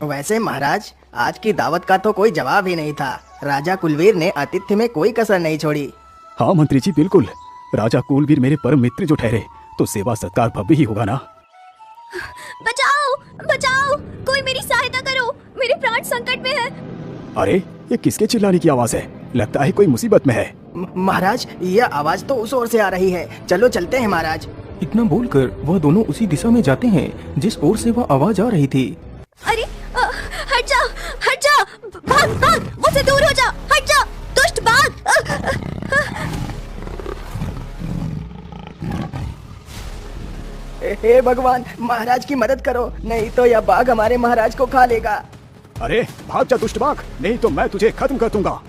वैसे महाराज, आज की दावत का तो कोई जवाब ही नहीं था। राजा कुलवीर ने आतिथ्य में कोई कसर नहीं छोड़ी। हाँ मंत्री जी, बिल्कुल। राजा कुलवीर मेरे परम मित्र जो ठहरे, तो सेवा सत्कार भव्य ही होगा ना। बचाओ बचाओ, कोई मेरी सहायता करो, मेरे प्राण संकट में है। अरे ये किसके चिल्लाने की आवाज है? लगता है कोई मुसीबत में है। महाराज, यह आवाज तो उस ओर से आ रही है। चलो चलते हैं महाराज। इतना बोलकर वह दोनों उसी दिशा में जाते हैं जिस ओर से वह आवाज आ रही थी। अरे हट जा, हट जा, भाग भाग, मुझसे दूर हो जा, हट जा, दुष्ट बाघ। हे भगवान, महाराज की मदद करो, नहीं तो यह बाघ हमारे महाराज को खा लेगा। अरे भाग जा दुष्ट बाघ, नहीं तो मैं तुझे खत्म कर दूंगा।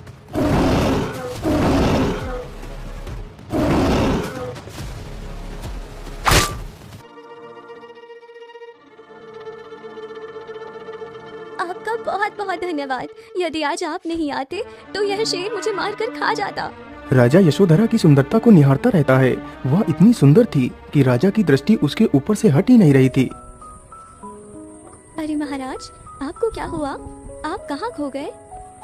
आपका बहुत बहुत धन्यवाद। यदि आज आप नहीं आते तो यह शेर मुझे मारकर खा जाता। राजा यशोधरा की सुंदरता को निहारता रहता है। वह इतनी सुंदर थी कि राजा की दृष्टि उसके ऊपर से हट ही नहीं रही थी। अरे महाराज, आपको क्या हुआ? आप कहाँ खो गए?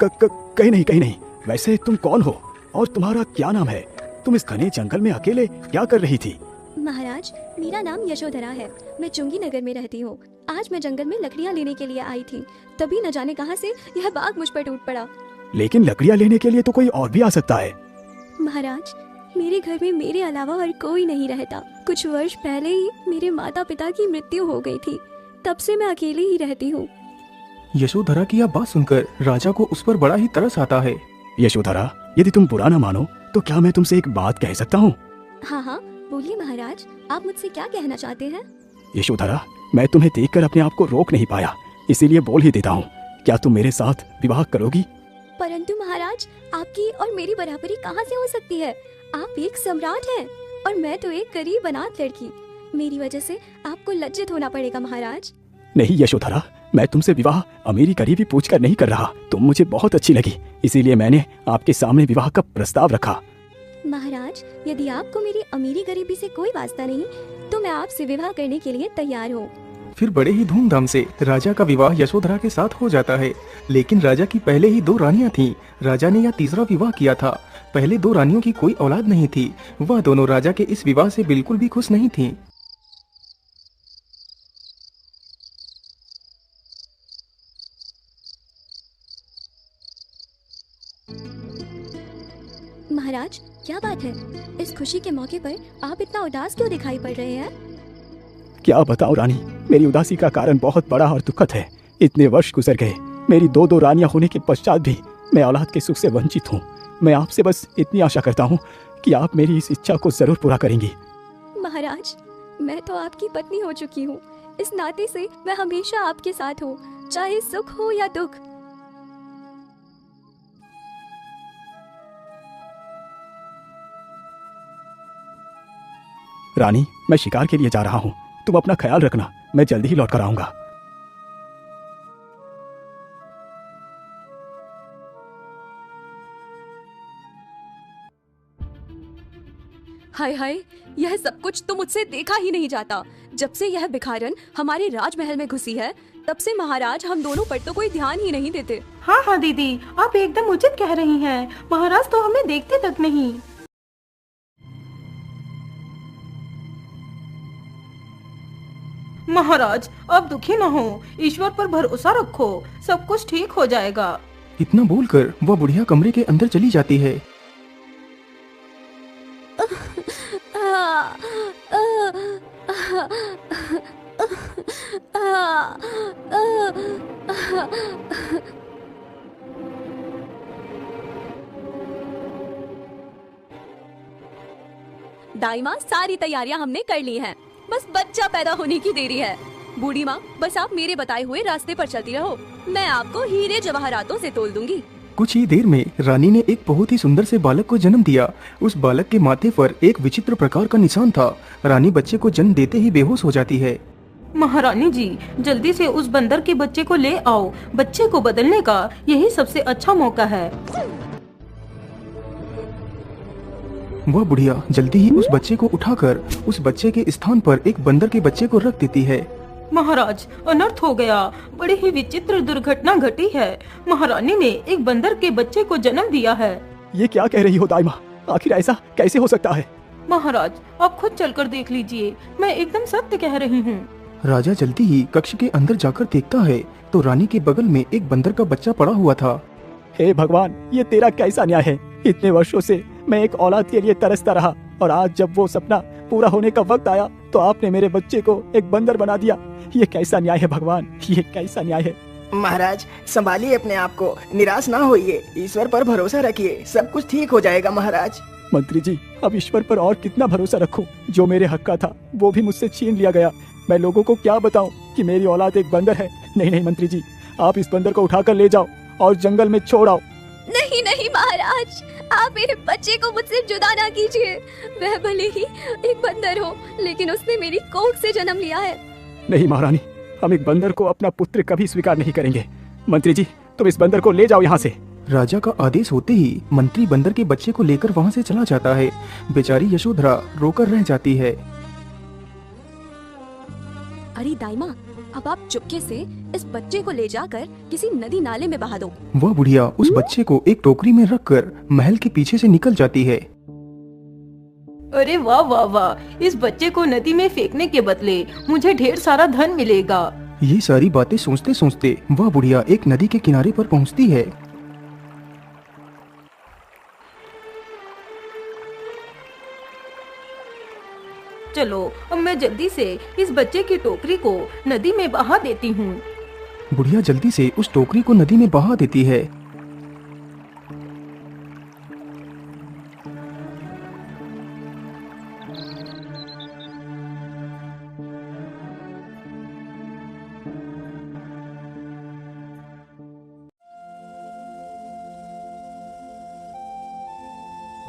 कहीं नहीं। वैसे तुम कौन हो और तुम्हारा क्या नाम है? तुम इस घने जंगल में अकेले क्या कर रही थी? महाराज, मेरा नाम यशोधरा है। मैं चुंगी नगर में रहती हूँ। आज मैं जंगल में लकड़ियाँ लेने के लिए आई थी, तभी न जाने कहां से यह बाघ मुझ पर टूट पड़ा। लेकिन लकड़ियाँ लेने के लिए तो कोई और भी आ सकता है। महाराज, मेरे घर में मेरे अलावा और कोई नहीं रहता। कुछ वर्ष पहले ही मेरे माता पिता की मृत्यु हो गई थी, तब से मैं अकेली ही रहती हूँ। यशोधरा की यह बात सुनकर राजा को उस पर बड़ा ही तरस आता है। यशोधरा, यदि तुम बुरा न मानो तो क्या मैं तुमसे एक बात कह सकता हूँ? हाँ, बोलिए महाराज, आप मुझसे क्या कहना चाहते हैं? यशोधरा, मैं तुम्हें देखकर अपने आप को रोक नहीं पाया, इसीलिए बोल ही देता हूँ। क्या तुम मेरे साथ विवाह करोगी? परंतु महाराज, आपकी और मेरी बराबरी कहाँ से हो सकती है? आप एक सम्राट हैं और मैं तो एक गरीब अनाथ लड़की। मेरी वजह से आपको लज्जित होना पड़ेगा महाराज। नहीं यशोधरा, मैं तुमसे विवाह अमीरी गरीबी पूछकर नहीं कर रहा। तुम मुझे बहुत अच्छी लगी, इसीलिए मैंने आपके सामने विवाह का प्रस्ताव रखा। महाराज, यदि आपको मेरी अमीरी गरीबी से कोई वास्ता नहीं तो मैं आपसे विवाह करने के लिए तैयार हूँ। फिर बड़े ही धूमधाम से राजा का विवाह यशोधरा के साथ हो जाता है। लेकिन राजा की पहले ही 2 रानियां थीं। राजा ने यह तीसरा विवाह किया था। पहले 2 रानियों की कोई औलाद नहीं थी। वह दोनों राजा के इस विवाह से बिल्कुल भी खुश नहीं थीं। महाराज, क्या बात है? इस खुशी के मौके पर आप इतना उदास क्यों दिखाई पड़ रहे हैं? क्या बताओ रानी, मेरी उदासी का कारण बहुत बड़ा और दुखद है। इतने वर्ष गुजर गए, मेरी 2 रानियां होने के पश्चात भी मैं औलाद के सुख से वंचित हूँ। मैं आपसे बस इतनी आशा करता हूँ कि आप मेरी इस इच्छा को जरूर पूरा करेंगी। महाराज, मैं तो आपकी पत्नी हो चुकी हूँ। इस नाते से मैं हमेशा आपके साथ हूँ, चाहे सुख हो या दुख। रानी, मैं शिकार के लिए जा रहा हूँ, तुम अपना ख्याल रखना। मैं जल्दी ही लौट कर आऊंगा। हाय हाय, यह सब कुछ तो मुझसे देखा ही नहीं जाता। जब से यह भिखारन हमारे राजमहल में घुसी है, तब से महाराज हम दोनों पर तो कोई ध्यान ही नहीं देते। हाँ दीदी, आप एकदम उचित कह रही हैं। महाराज तो हमें देखते तक नहीं। महाराज, आप दुखी न हो, ईश्वर पर भरोसा रखो, सब कुछ ठीक हो जाएगा। इतना बोलकर वह बुढ़िया कमरे के अंदर चली जाती है। दाई माँ, सारी तैयारियां हमने कर ली हैं। बस बच्चा पैदा होने की देरी है। बूढ़ी माँ, बस आप मेरे बताए हुए रास्ते पर चलती रहो, मैं आपको हीरे जवाहरातों से तोल दूंगी। कुछ ही देर में रानी ने एक बहुत ही सुंदर से बालक को जन्म दिया। उस बालक के माथे पर एक विचित्र प्रकार का निशान था। रानी बच्चे को जन्म देते ही बेहोश हो जाती है। महारानी जी, जल्दी से उस बंदर के बच्चे को ले आओ। बच्चे को बदलने का यही सबसे अच्छा मौका है। वह बुढ़िया जल्दी ही उस बच्चे को उठाकर उस बच्चे के स्थान पर एक बंदर के बच्चे को रख देती है। महाराज, अनर्थ हो गया। बड़ी ही विचित्र दुर्घटना घटी है। महारानी ने एक बंदर के बच्चे को जन्म दिया है। ये क्या कह रही हो दाइमा? आखिर ऐसा कैसे हो सकता है? महाराज, आप खुद चलकर देख लीजिए, मैं एकदम सत्य कह रही हूँ। राजा जल्दी ही कक्ष के अंदर जाकर देखता है तो रानी के बगल में एक बंदर का बच्चा पड़ा हुआ था। हे भगवान, ये तेरा कैसा न्याय है? इतने वर्षों से मैं एक औलाद के लिए तरसता रहा और आज जब वो सपना पूरा होने का वक्त आया तो आपने मेरे बच्चे को एक बंदर बना दिया। ये कैसा न्याय है भगवान? ये कैसा न्याय है? महाराज संभालिए अपने आप को, निराश ना होइए, ईश्वर पर भरोसा रखिए, सब कुछ ठीक हो जाएगा महाराज। मंत्री जी, अब ईश्वर पर और कितना भरोसा रखूं? जो मेरे हक का था वो भी मुझसे छीन लिया गया। मैं लोगों को क्या बताऊं कि मेरी औलाद एक बंदर है? नहीं नहीं मंत्री जी, आप इस बंदर को उठाकर ले जाओ और जंगल में छोड़ आओ। नहीं नहीं महाराज, आप मेरे बच्चे को मुझसे जुदा ना कीजिए। वह भले ही एक बंदर हो, लेकिन उसने मेरी कोख से जन्म लिया है। नहीं महारानी, हम एक बंदर को अपना पुत्र कभी स्वीकार नहीं करेंगे। मंत्री जी, तुम इस बंदर को ले जाओ यहाँ से। राजा का आदेश होते ही मंत्री बंदर के बच्चे को लेकर वहाँ से चला जाता है। बेचारी यशोधरा रोकर रह जाती है। अरे दाइमा, अब आप चुपके से इस बच्चे को ले जाकर किसी नदी नाले में बहा दो। वह बुढ़िया उस बच्चे को एक टोकरी में रखकर महल के पीछे से निकल जाती है। अरे वाह वाह वाह, इस बच्चे को नदी में फेंकने के बदले मुझे ढेर सारा धन मिलेगा। ये सारी बातें सोचते सोचते वह बुढ़िया एक नदी के किनारे पर पहुँचती है। चलो अब मैं जल्दी से इस बच्चे की टोकरी को नदी में बहा देती हूँ। बुढ़िया जल्दी से उस टोकरी को नदी में बहा देती है।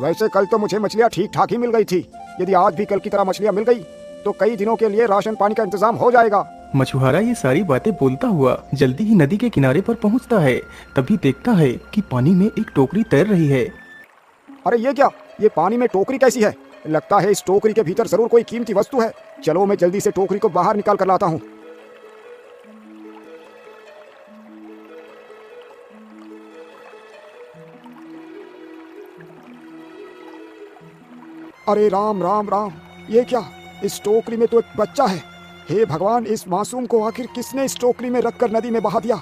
वैसे कल तो मुझे मछलियाँ ठीक ठाक ही मिल गई थी। यदि आज भी कल की तरह मछलियाँ मिल गई तो कई दिनों के लिए राशन पानी का इंतजाम हो जाएगा। मछुआरा ये सारी बातें बोलता हुआ जल्दी ही नदी के किनारे पर पहुंचता है। तभी देखता है कि पानी में एक टोकरी तैर रही है। अरे ये क्या? ये पानी में टोकरी कैसी है? लगता है इस टोकरी के भीतर जरूर कोई कीमती वस्तु है। चलो मैं जल्दी से टोकरी को बाहर निकाल कर लाता हूँ। अरे राम राम राम, ये क्या? इस टोकरी में तो एक बच्चा है। हे भगवान, इस मासूम को आखिर किसने इस टोकरी में रखकर नदी में बहा दिया?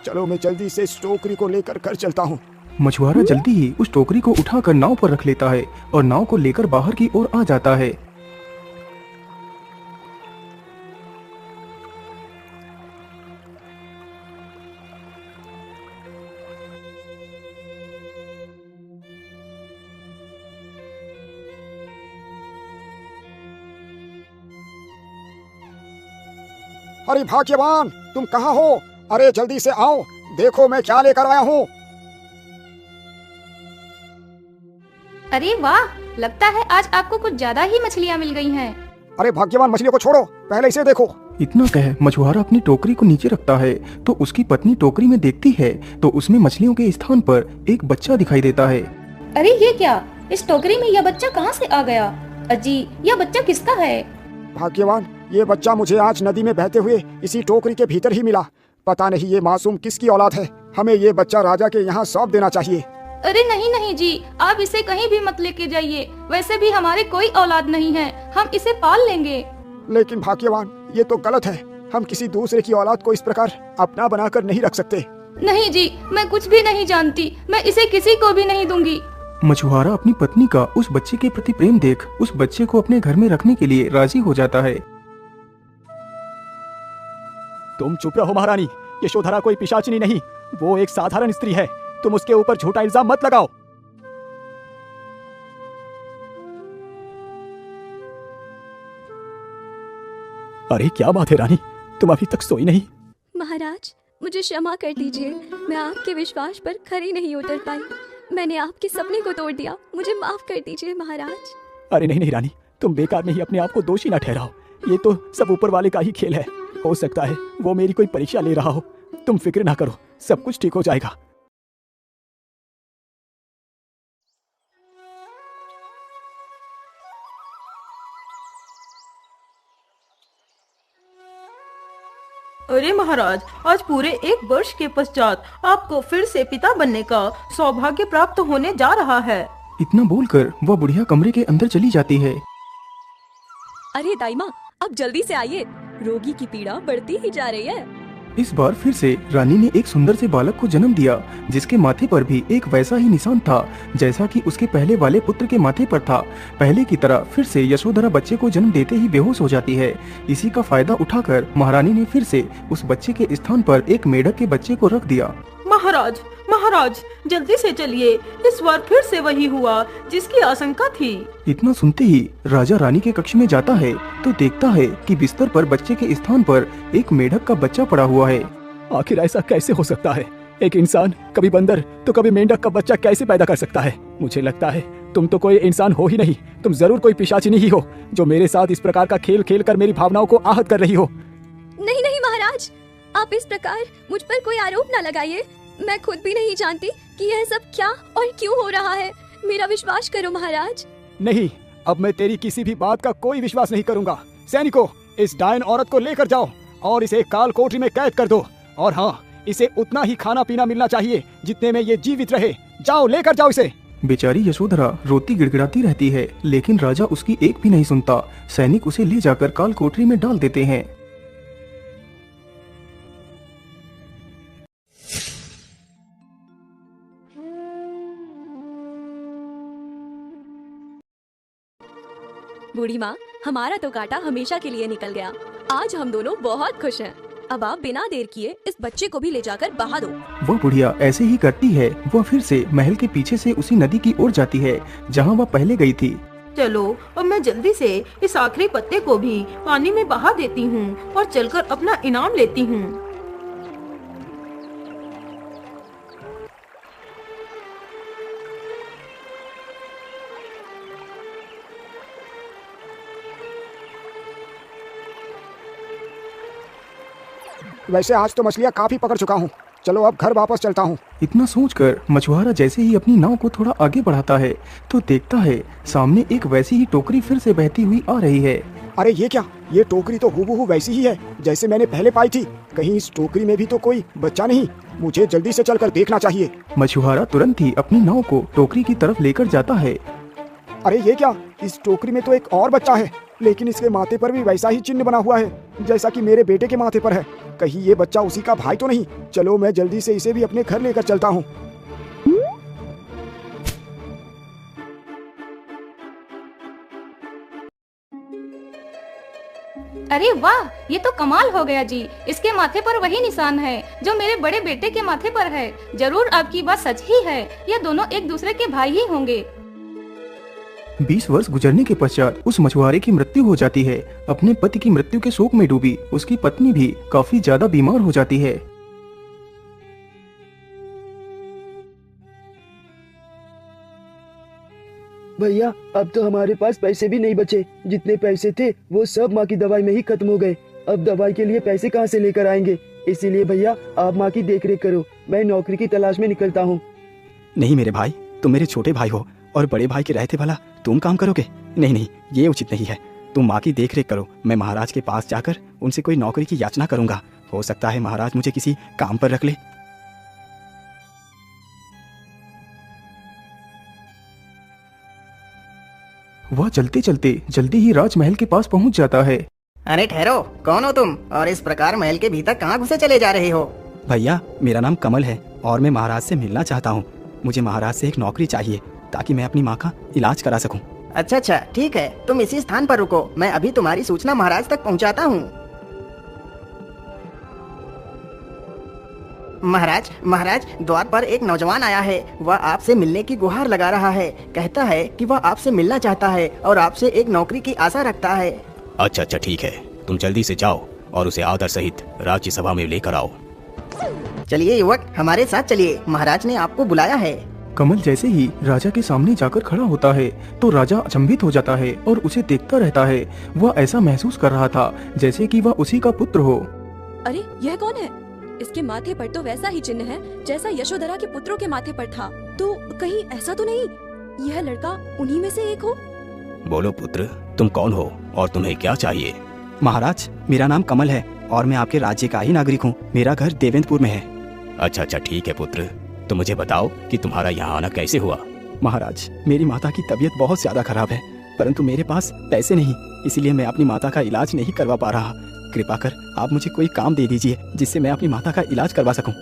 चलो मैं जल्दी से इस टोकरी को लेकर घर चलता हूँ। मछुआरा जल्दी ही उस टोकरी को उठाकर नाव पर रख लेता है और नाव को लेकर बाहर की ओर आ जाता है। अरे भाग्यवान, तुम कहाँ हो? अरे जल्दी से आओ, देखो मैं क्या लेकर आया हूँ। अरे वाह, लगता है आज आपको कुछ ज्यादा ही मछलियाँ मिल गई हैं। अरे भाग्यवान, मछलियों को छोड़ो, पहले इसे देखो। इतना कह मछुआरा अपनी टोकरी को नीचे रखता है तो उसकी पत्नी टोकरी में देखती है तो उसमें मछलियों के स्थान पर एक बच्चा दिखाई देता है। अरे ये क्या? इस टोकरी में यह बच्चा कहाँ से आ गया? अजी, यह बच्चा किसका है? भाग्यवान, ये बच्चा मुझे आज नदी में बहते हुए इसी टोकरी के भीतर ही मिला। पता नहीं ये मासूम किसकी औलाद है। हमें ये बच्चा राजा के यहाँ सौंप देना चाहिए। अरे नहीं नहीं जी, आप इसे कहीं भी मत लेके जाइए। वैसे भी हमारे कोई औलाद नहीं है, हम इसे पाल लेंगे। लेकिन भाग्यवान, ये तो गलत है। हम किसी दूसरे की औलाद को इस प्रकार अपना बनाकर नहीं रख सकते। नहीं जी, मैं कुछ भी नहीं जानती, मैं इसे किसी को भी नहीं दूंगी। मछुआरा अपनी पत्नी का उस बच्चे के प्रति प्रेम देख उस बच्चे को अपने घर में रखने के लिए राजी हो जाता है। तुम चुप रहो महारानी, यशोधरा कोई पिशाचिनी नहीं, वो एक साधारण स्त्री है। तुम उसके ऊपर झूठा इल्जाम मत लगाओ। अरे क्या बात है रानी, तुम अभी तक सोई नहीं? महाराज, मुझे क्षमा कर दीजिए, मैं आपके विश्वास पर खरी नहीं उतर पाई। मैंने आपके सपने को तोड़ दिया, मुझे माफ कर दीजिए महाराज। अरे नहीं नहीं रानी, तुम बेकार में ही अपने आप को दोषी ना ठहराओ। ये तो सब ऊपर वाले का ही खेल है। हो सकता है वो मेरी कोई परीक्षा ले रहा हो। तुम फिक्र ना करो, सब कुछ ठीक हो जाएगा। अरे महाराज, आज पूरे 1 वर्ष के पश्चात आपको फिर से पिता बनने का सौभाग्य प्राप्त होने जा रहा है। इतना बोलकर वह बुढ़िया कमरे के अंदर चली जाती है। अरे दाइमा, अब जल्दी से आइए, रोगी की पीड़ा बढ़ती ही जा रही है। इस बार फिर से रानी ने एक सुंदर से बालक को जन्म दिया, जिसके माथे पर भी एक वैसा ही निशान था जैसा कि उसके पहले वाले पुत्र के माथे पर था। पहले की तरह फिर से यशोधरा बच्चे को जन्म देते ही बेहोश हो जाती है। इसी का फायदा उठाकर महारानी ने फिर से उस बच्चे के स्थान पर एक मेढक के बच्चे को रख दिया। महाराज, महाराज, जल्दी से चलिए, इस बार फिर से वही हुआ जिसकी आशंका थी। इतना सुनते ही राजा रानी के कक्ष में जाता है तो देखता है कि बिस्तर पर बच्चे के स्थान पर एक मेढक का बच्चा पड़ा हुआ है। आखिर ऐसा कैसे हो सकता है? एक इंसान कभी बंदर तो कभी मेंढक का बच्चा कैसे पैदा कर सकता है? मुझे लगता है तुम तो कोई इंसान हो ही नहीं, तुम जरूर कोई पिशाचिनी ही हो जो मेरे साथ इस प्रकार का खेल खेल कर मेरी भावनाओं को आहत कर रही हो। नहीं नहीं महाराज, आप इस प्रकार मुझ पर कोई आरोप न लगाइए। मैं खुद भी नहीं जानती कि यह सब क्या और क्यों हो रहा है। मेरा विश्वास करो महाराज। नहीं, अब मैं तेरी किसी भी बात का कोई विश्वास नहीं करूंगा। सैनिकों, इस डायन औरत को लेकर जाओ और इसे काल कोठरी में कैद कर दो। और हाँ, इसे उतना ही खाना पीना मिलना चाहिए जितने में ये जीवित रहे। जाओ, लेकर जाओ इसे। बेचारी यशोधरा रोती गिड़गिड़ाती रहती है, लेकिन राजा उसकी एक भी नहीं सुनता। सैनिक उसे ले जाकर काल कोठरी में डाल देते हैं। बूढ़ी माँ, हमारा तो कांटा हमेशा के लिए निकल गया। आज हम दोनों बहुत खुश हैं। अब आप बिना देर किए इस बच्चे को भी ले जाकर बहा दो। वह बुढ़िया ऐसे ही करती है। वह फिर से महल के पीछे से उसी नदी की ओर जाती है जहाँ वह पहले गई थी। चलो, अब मैं जल्दी से इस आखिरी पत्ते को भी पानी में बहा देती हूँ और चलकर अपना इनाम लेती हूँ। वैसे आज तो मछलियाँ काफी पकड़ चुका हूँ। चलो अब घर वापस चलता हूँ। इतना सोचकर मछुआरा जैसे ही अपनी नाव को थोड़ा आगे बढ़ाता है तो देखता है सामने एक वैसी ही टोकरी फिर से बहती हुई आ रही है। अरे ये क्या? ये टोकरी तो हूबहू वैसी ही है जैसे मैंने पहले पाई थी। कहीं इस टोकरी में भी तो कोई बच्चा नहीं? मुझे जल्दी से चलकर देखना चाहिए। मछुआरा तुरंत ही अपनी नाव को टोकरी की तरफ लेकर जाता है। अरे ये क्या? इस टोकरी में तो एक और बच्चा है, लेकिन इसके माथे पर भी वैसा ही चिन्ह बना हुआ है जैसा कि मेरे बेटे के माथे पर है। कहीं ये बच्चा उसी का भाई तो नहीं? चलो मैं जल्दी से इसे भी अपने घर लेकर चलता हूँ। अरे वाह, ये तो कमाल हो गया जी। इसके माथे पर वही निशान है जो मेरे बड़े बेटे के माथे पर है। जरूर आपकी बात सच ही है, ये दोनों एक दूसरे के भाई ही होंगे। 20 वर्ष गुजरने के पश्चात उस मछुआरे की मृत्यु हो जाती है। अपने पति की मृत्यु के शोक में डूबी उसकी पत्नी भी काफी ज्यादा बीमार हो जाती है। भैया, अब तो हमारे पास पैसे भी नहीं बचे। जितने पैसे थे वो सब माँ की दवाई में ही खत्म हो गए। अब दवाई के लिए पैसे कहाँ से लेकर आएंगे? इसीलिए भैया, आप माँ की देखरेख करो, मैं नौकरी की तलाश में निकलता हूँ। नहीं मेरे भाई, तुम मेरे छोटे भाई हो और बड़े भाई के रहते भला तुम काम करोगे? नहीं नहीं, ये उचित नहीं है। तुम माँ की देखरेख करो। मैं महाराज के पास जाकर उनसे कोई नौकरी की याचना करूंगा। हो सकता है महाराज मुझे किसी काम पर रख ले। वह चलते चलते जल्दी ही राजमहल के पास पहुंच जाता है। अरे ठहरो, कौन हो तुम और इस प्रकार महल के भीतर कहाँ घुसे चले जा रहे हो? भैया, मेरा नाम कमल है और मैं महाराज से मिलना चाहता हूँ। मुझे महाराज से एक नौकरी चाहिए ताकि मैं अपनी माँ का इलाज करा सकूं। अच्छा, ठीक है, तुम इसी स्थान पर रुको, मैं अभी तुम्हारी सूचना महाराज तक पहुंचाता हूं। महाराज, द्वार पर एक नौजवान आया है। वह आपसे मिलने की गुहार लगा रहा है। कहता है कि वह आपसे मिलना चाहता है और आपसे एक नौकरी की आशा रखता है। अच्छा, ठीक है, तुम जल्दी से जाओ और उसे आदर सहित राज्यसभा में लेकर आओ। चलिए युवक, हमारे साथ चलिए, महाराज ने आपको बुलाया है। कमल जैसे ही राजा के सामने जाकर खड़ा होता है तो राजा अचंभित हो जाता है और उसे देखता रहता है। वह ऐसा महसूस कर रहा था जैसे कि वह उसी का पुत्र हो। अरे यह कौन है? इसके माथे पर तो वैसा ही चिन्ह है जैसा यशोधरा के पुत्रों के माथे पर था। तो कहीं ऐसा तो नहीं यह लड़का उन्हीं में से एक हो? बोलो पुत्र, तुम कौन हो और तुम्हें क्या चाहिए? महाराज, मेरा नाम कमल है और मैं आपके राज्य का ही नागरिक हूँ। मेरा घर देवेंद्रपुर में है। अच्छा अच्छा ठीक है पुत्र, तो मुझे बताओ कि तुम्हारा यहाँ आना कैसे हुआ। महाराज, मेरी माता की तबीयत बहुत ज्यादा खराब है, परंतु मेरे पास पैसे नहीं, इसीलिए मैं अपनी माता का इलाज नहीं करवा पा रहा। कृपा कर आप मुझे कोई काम दे दीजिए जिससे मैं अपनी माता का इलाज करवा सकूं।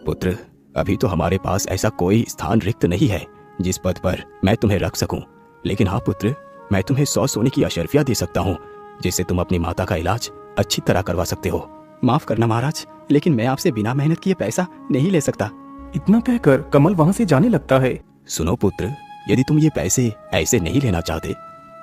पुत्र, अभी तो हमारे पास ऐसा कोई स्थान रिक्त नहीं है जिस पद पर मैं तुम्हें रख सकूं, लेकिन हाँ पुत्र, मैं तुम्हें 100 सोने की अशर्फिया दे सकता हूँ जिससे तुम अपनी माता का इलाज अच्छी तरह करवा सकते हो। माफ करना महाराज, लेकिन मैं आपसे बिना मेहनत किए पैसा नहीं ले सकता। इतना कहकर कमल वहाँ से जाने लगता है। सुनो पुत्र, यदि तुम ये पैसे ऐसे नहीं लेना चाहते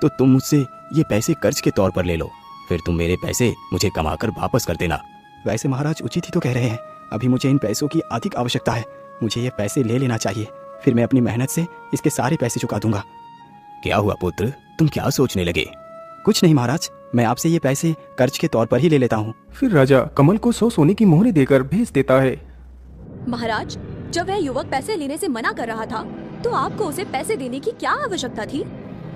तो तुम मुझसे ये पैसे कर्ज के तौर पर ले लो, फिर तुम मेरे पैसे मुझे कमाकर वापस कर देना। वैसे महाराज उचित ही तो कह रहे हैं, अभी मुझे इन पैसों की अधिक आवश्यकता है। मुझे ये पैसे ले लेना चाहिए, फिर मैं अपनी मेहनत से इसके सारे पैसे चुका दूंगा। क्या हुआ पुत्र, तुम क्या सोचने लगे? कुछ नहीं महाराज, मैं आपसे ये पैसे कर्ज के तौर पर ही ले लेता हूँ। फिर राजा कमल को 100 सोने की मोहरें देकर भेज देता है। महाराज, जब वह युवक पैसे लेने से मना कर रहा था तो आपको उसे पैसे देने की क्या आवश्यकता थी?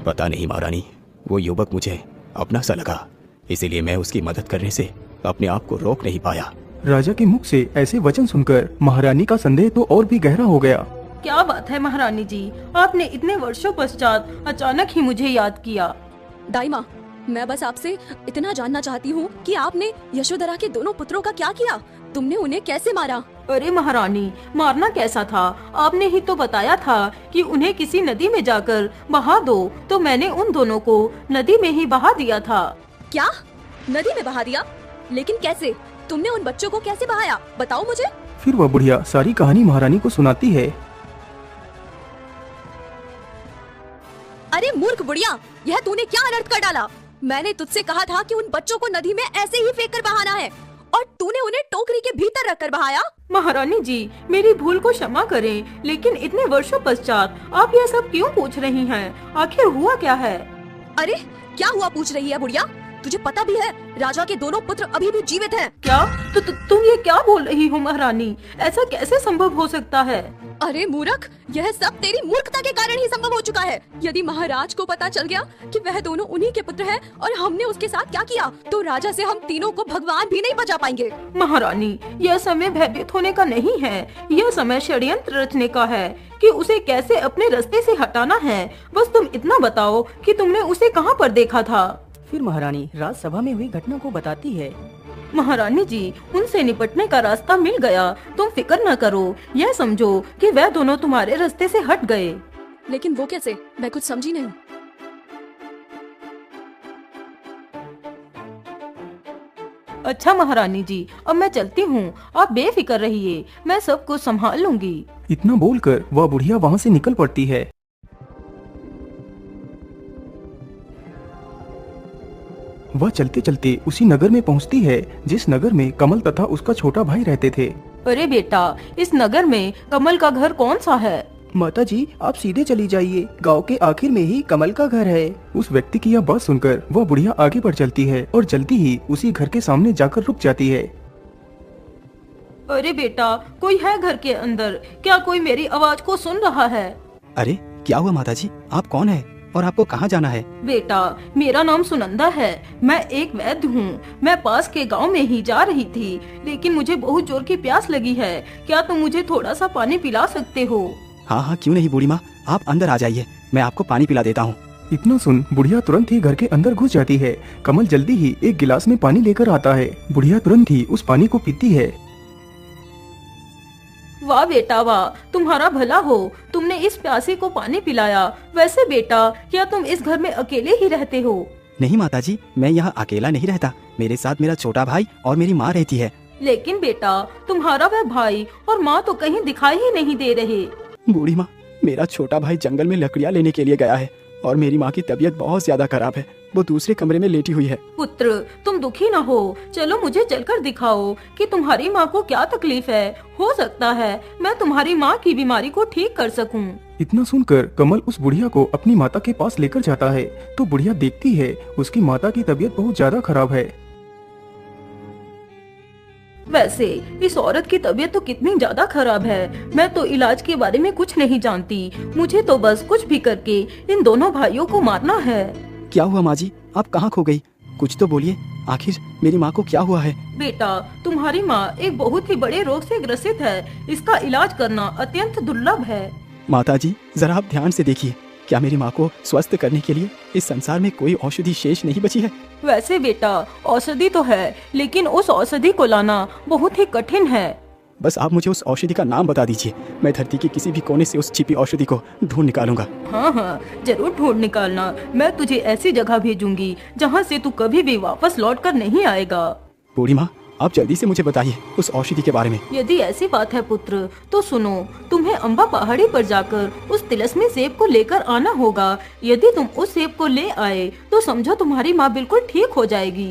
पता नहीं महारानी, वो युवक मुझे अपना सा लगा, इसीलिए मैं उसकी मदद करने से अपने आप को रोक नहीं पाया। राजा के मुख से ऐसे वचन सुनकर महारानी का संदेह तो और भी गहरा हो गया। क्या बात है महारानी जी, आपने इतने वर्षों पश्चात अचानक ही मुझे याद किया। दाई माँ, मैं बस आपसे इतना जानना चाहती हूँ कि आपने यशोधरा के दोनों पुत्रों का क्या किया? तुमने उन्हें कैसे मारा? अरे महारानी, मारना कैसा था? आपने ही तो बताया था कि उन्हें किसी नदी में जाकर बहा दो, तो मैंने उन दोनों को नदी में ही बहा दिया था। क्या? नदी में बहा दिया? लेकिन कैसे? तुमने उन बच्चों को कैसे बहाया? बताओ मुझे। फिर वह बुढ़िया सारी कहानी महारानी को सुनाती है। अरे मूर्ख बुढ़िया, यह तूने क्या अनर्थ कर डाला? मैंने तुझसे कहा था कि उन बच्चों को नदी में ऐसे ही फेंक कर बहाना है, और तूने उन्हें टोकरी के भीतर रखकर बहाया। महारानी जी, मेरी भूल को क्षमा करें, लेकिन इतने वर्षों पश्चात आप यह सब क्यों पूछ रही हैं? आखिर हुआ क्या है? अरे क्या हुआ पूछ रही है बुढ़िया? तुझे पता भी है राजा के दोनों पुत्र अभी भी जीवित हैं। क्या? तुम ये क्या बोल रही हो महारानी? ऐसा कैसे संभव हो सकता है? अरे मूर्ख, यह सब तेरी मूर्खता के कारण ही संभव हो चुका है। यदि महाराज को पता चल गया कि वह दोनों उन्हीं के पुत्र हैं और हमने उसके साथ क्या किया, तो राजा से हम तीनों को भगवान भी नहीं बचा पाएंगे। महारानी, यह समय भयभीत होने का नहीं है, यह समय षड्यंत्र रचने का है कि उसे कैसे अपने रास्ते से हटाना है। बस तुम इतना बताओ कि तुमने उसे कहाँ पर देखा था? फिर महारानी राजसभा में हुई घटना को बताती है। महारानी जी, उनसे निपटने का रास्ता मिल गया, तुम फिक्र न करो। यह समझो कि वह दोनों तुम्हारे रास्ते से हट गए। लेकिन वो कैसे? मैं कुछ समझी नहीं। अच्छा महारानी जी, अब मैं चलती हूँ, आप बेफिक्र रहिए, मैं सब कुछ संभाल लूंगी। इतना बोलकर वह बुढ़िया वहाँ से निकल पड़ती है। वह चलते चलते उसी नगर में पहुँचती है जिस नगर में कमल तथा उसका छोटा भाई रहते थे। अरे बेटा, इस नगर में कमल का घर कौन सा है? माता जी, आप सीधे चली जाइए, गांव के आखिर में ही कमल का घर है। उस व्यक्ति की यह बात सुनकर वह बुढ़िया आगे बढ़ चलती है और जल्दी ही उसी घर के सामने जाकर रुक जाती है। अरे बेटा, कोई है घर के अंदर? क्या कोई मेरी आवाज को सुन रहा है? अरे क्या हुआ माताजी, आप कौन है और आपको कहाँ जाना है? बेटा, मेरा नाम सुनंदा है, मैं एक वैद्य हूँ। मैं पास के गांव में ही जा रही थी, लेकिन मुझे बहुत जोर की प्यास लगी है। क्या तुम मुझे थोड़ा सा पानी पिला सकते हो? हाँ हाँ क्यों नहीं बूढ़ी माँ, आप अंदर आ जाइए, मैं आपको पानी पिला देता हूँ। इतना सुन बुढ़िया तुरंत ही घर के अंदर घुस जाती है। कमल जल्दी ही एक गिलास में पानी लेकर आता है। बुढ़िया तुरंत ही उस पानी को पीती है। वाह बेटा वाह, तुम्हारा भला हो, तुमने इस प्यासे को पानी पिलाया। वैसे बेटा, क्या तुम इस घर में अकेले ही रहते हो? नहीं माताजी, मैं यहाँ अकेला नहीं रहता, मेरे साथ मेरा छोटा भाई और मेरी माँ रहती है। लेकिन बेटा, तुम्हारा वह भाई और माँ तो कहीं दिखाई ही नहीं दे रहे। बूढ़ी माँ, मेरा छोटा भाई जंगल में लकड़ियाँ लेने के लिए गया है और मेरी माँ की तबीयत बहुत ज्यादा खराब है, वो दूसरे कमरे में लेटी हुई है। पुत्र, तुम दुखी न हो, चलो मुझे चलकर दिखाओ कि तुम्हारी माँ को क्या तकलीफ है। हो सकता है मैं तुम्हारी माँ की बीमारी को ठीक कर सकूं। इतना सुनकर कमल उस बुढ़िया को अपनी माता के पास लेकर जाता है तो बुढ़िया देखती है उसकी माता की तबीयत बहुत ज्यादा खराब है। वैसे इस औरत की तबीयत तो कितनी ज्यादा खराब है। मैं तो इलाज के बारे में कुछ नहीं जानती, मुझे तो बस कुछ भी करके इन दोनों भाइयों को मारना है। क्या हुआ माँ जी, आप कहाँ खो गई? कुछ तो बोलिए, आखिर मेरी माँ को क्या हुआ है? बेटा, तुम्हारी माँ एक बहुत ही बड़े रोग से ग्रसित है। इसका इलाज करना अत्यंत दुर्लभ है। माताजी, जरा आप ध्यान से देखिए, क्या मेरी माँ को स्वस्थ करने के लिए इस संसार में कोई औषधि शेष नहीं बची है? वैसे बेटा, औषधि तो है, लेकिन उस औषधि को लाना बहुत ही कठिन है। बस आप मुझे उस औषधि का नाम बता दीजिए, मैं धरती के किसी भी कोने से उस छिपी औषधि को ढूंढ निकालूंगा। हाँ हाँ, जरूर ढूंढ निकालना। मैं तुझे ऐसी जगह भेजूंगी जहाँ से तू कभी भी वापस लौट कर नहीं आएगा। बूढ़ी माँ, आप जल्दी से मुझे बताइए उस औषधि के बारे में। यदि ऐसी बात है पुत्र, तो सुनो, तुम्हें अम्बा पहाड़ी पर जाकर उस तिलस्मी सेब को लेकर आना होगा। यदि तुम उस सेब को ले आए तो समझो तुम्हारी माँ बिल्कुल ठीक हो जाएगी।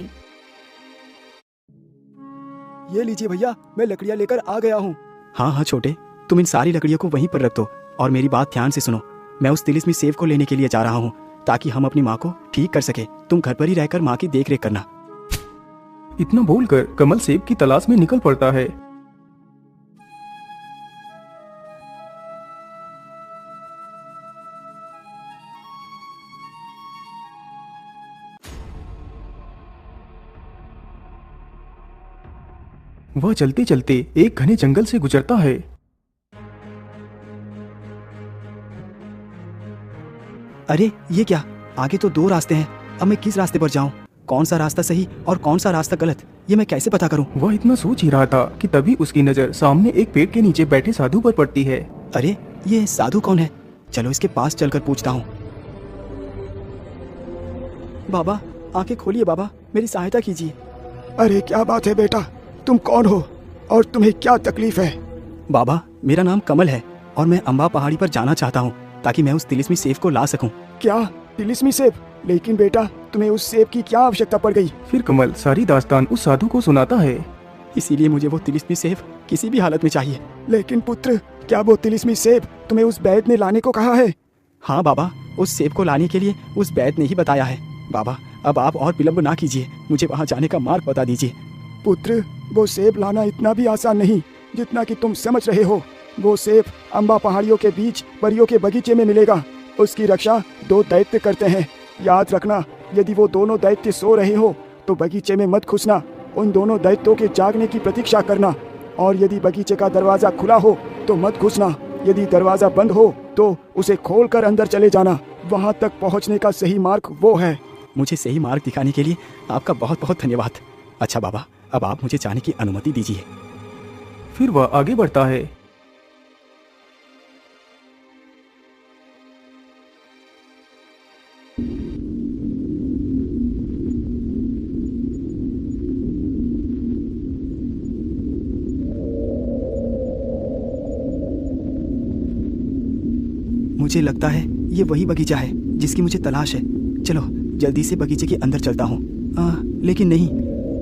ये लीजिए भैया, मैं लकड़ियाँ लेकर आ गया हूँ। हाँ हाँ छोटे, तुम इन सारी लकड़ियों को वहीं पर रख दो और मेरी बात ध्यान से सुनो। मैं उस तिलिस्मी सेब को लेने के लिए जा रहा हूँ ताकि हम अपनी माँ को ठीक कर सके। तुम घर पर ही रहकर माँ की देख रेख करना। इतना बोलकर कमल सेब की तलाश में निकल पड़ता है। वह चलते चलते एक घने जंगल से गुजरता है। अरे ये क्या, आगे तो 2 रास्ते हैं, अब मैं किस रास्ते पर जाऊं? कौन सा रास्ता सही और कौन सा रास्ता गलत, ये मैं कैसे पता करूं? वह इतना सोच ही रहा था कि तभी उसकी नजर सामने एक पेड़ के नीचे बैठे साधु पर पड़ती है। अरे ये साधु कौन है? चलो इसके पास चलकर पूछता हूँ। बाबा, आंखें खोलिए बाबा, मेरी सहायता कीजिए। अरे क्या बात है बेटा, तुम कौन हो और तुम्हें क्या तकलीफ है? बाबा, मेरा नाम कमल है और मैं अम्बा पहाड़ी पर जाना चाहता हूँ ताकि मैं उस तिलिस्मी सेब को ला सकूं। क्या तिलिस्मी सेब? लेकिन बेटा, तुम्हें उस सेब की क्या आवश्यकता पड़ गई? फिर कमल सारी दास्तान उस साधु को सुनाता है। इसीलिए मुझे वो तिलिस्मी सेब किसी भी हालत में चाहिए। लेकिन पुत्र, क्या वो तिलिस्मी सेब तुम्हें उस वैद्य ने लाने को कहा है? हाँ बाबा, उस सेब को लाने के लिए उस वैद्य ने ही बताया है। बाबा, अब आप और विलम्ब ना कीजिए, मुझे वहाँ जाने का मार्ग बता दीजिए। पुत्र, वो सेब लाना इतना भी आसान नहीं जितना कि तुम समझ रहे हो। वो सेब अम्बा पहाड़ियों के बीच परियों के बगीचे में मिलेगा। उसकी रक्षा 2 दैत्य करते हैं। याद रखना, यदि वो दोनों दैत्य सो रहे हो तो बगीचे में मत घुसना। उन दोनों दैत्यों के जागने की प्रतीक्षा करना, और यदि बगीचे का दरवाजा खुला हो तो मत घुसना। यदि दरवाजा बंद हो तो उसे खोलकर अंदर चले जाना। वहाँ तक पहुँचने का सही मार्ग वो है। मुझे सही मार्ग दिखाने के लिए आपका बहुत बहुत धन्यवाद। अच्छा बाबा, अब आप मुझे जाने की अनुमति दीजिए। फिर वह आगे बढ़ता है। मुझे लगता है ये वही बगीचा है जिसकी मुझे तलाश है। चलो जल्दी से बगीचे के अंदर चलता हूँ। लेकिन नहीं,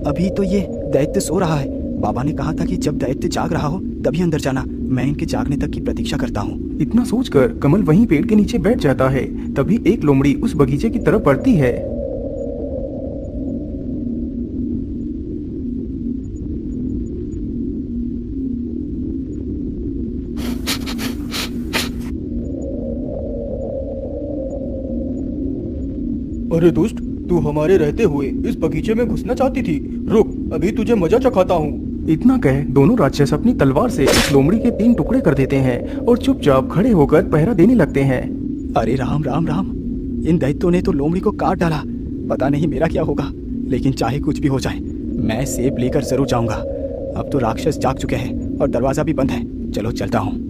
अभी तो ये दैत्य सो रहा है। बाबा ने कहा था कि जब दैत्य जाग रहा हो तभी अंदर जाना। मैं इनके जागने तक की प्रतीक्षा करता हूँ। इतना सोचकर कमल वहीं पेड़ के नीचे बैठ जाता है। तभी एक लोमड़ी उस बगीचे की तरफ बढ़ती है। अरे दुष्ट, तू हमारे रहते हुए इस बगीचे में घुसना चाहती थी। रुक, अभी तुझे मजा चखाता हूँ। इतना कह दोनों राक्षस अपनी तलवार से इस लोमड़ी के 3 टुकड़े कर देते हैं और चुपचाप खड़े होकर पहरा देने लगते हैं। अरे राम राम राम, इन दैत्यों ने तो लोमड़ी को काट डाला। पता नहीं मेरा क्या होगा, लेकिन चाहे कुछ भी हो जाए मैं सेब लेकर जरूर जाऊंगा। अब तो राक्षस जाग चुके हैं और दरवाजा भी बंद है। चलो चलता हूँ।